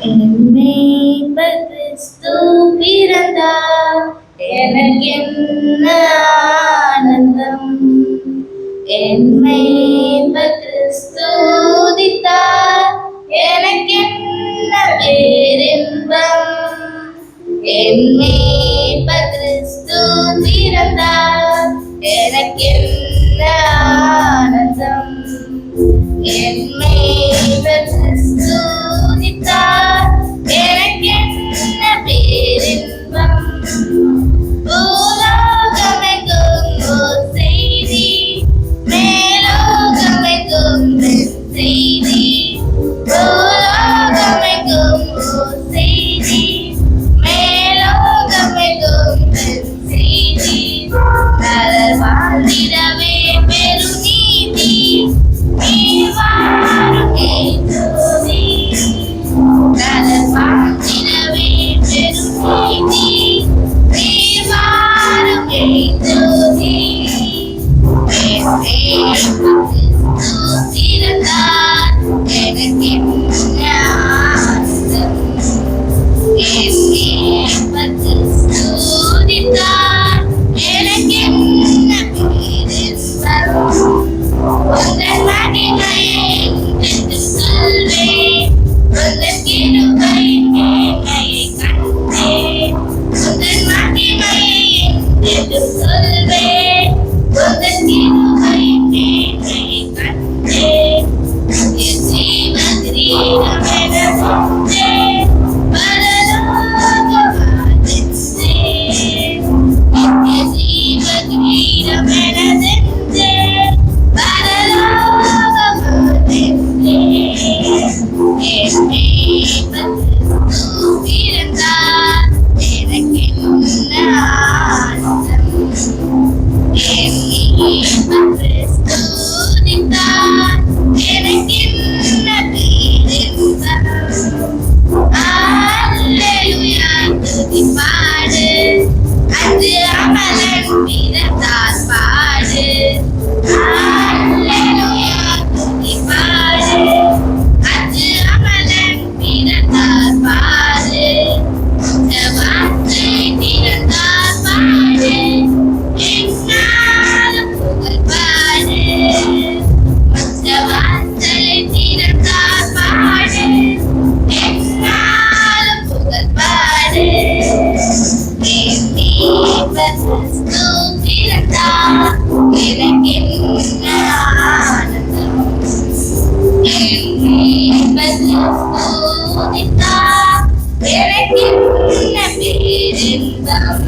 என்மேய்ப்பர் கிறிஸ்து பிறந்தார், எனக்கென்ன ஆனந்தம். என்மேய்ப்பர் கிறிஸ்து உதித்தார், எனக்கென்ன பேரின்பம். என்மேய்ப்பர் கிறிஸ்து பிறந்தார், எனக்கென்ன ஆனந்தம். என்மேய்ப்பர் கிறிஸ்து உதித்தார், எனக்கென்ன பேரின்பம். பூலோகமெங்கும் ஓர் செய்தி, மேலோகமெங்கும் செய்தி. பூலோகமெங்கும் ஓர் செய்தி, மேலோகமெங்கும் செய்தி. நலர் வாழ்ந்திடவே பெருநீதி, நீர் வாரும் இயேசுவே. நலர் வாழ்ந்திடவே பெருநீதி, நீர் வாரும் இயேசுவே. பிறந்தார், எனக்கென்ன ஆனந்தம். என்மேய்ப்பர் கிறிஸ்து உதித்தார், எனக்கென்ன பேரின்பம். உந்தன் மகிமையை என்றென்றும் சொல்வேன், உந்தன் கிருபையின் மேன்மையைக் கண்டேன். உந்தன் மகிமையை என்றென்றும் சொல்வேன், உந்தன் கிருபையின் மேன்மையைக் கண்டேன். என் ஜீவ கிரீடம் என வென்றேன், பரலோக வாழ்வென்றேன். நித்திய ஜீவ கிரீடம் என வென்றேன், பரலோக வாழ்வென்றேன். என்மேய்ப்பர் கிறிஸ்து பிறந்தார், எனக்கென்ன ஆனந்தம். என்மேய்ப்பர் கிறிஸ்து உதித்தார், எனக்கென்ன பேரின்பம். அல்லேலூயா துதி பாடு, அன்று அமலன் பிறந்தார் பாடு. அல்லேலூயா துதி பாடு, அன்று அமலன் பிறந்தார் பாடு. இந்த வார்த்தை பிறந்தார் பாடு, என்னாலும் புகழ் பாடு. இந்த வார்த்தை பிறந்தார் பாடு, என்னாலும் புகழ் பாடு. என்மேய்ப்பர் கிறிஸ்து பிறந்தார், எனக்கென்ன ஆனந்தம். என்மேய்ப்பர் கிறிஸ்து உதித்தார், எனக்கென்ன பேரின்பம்.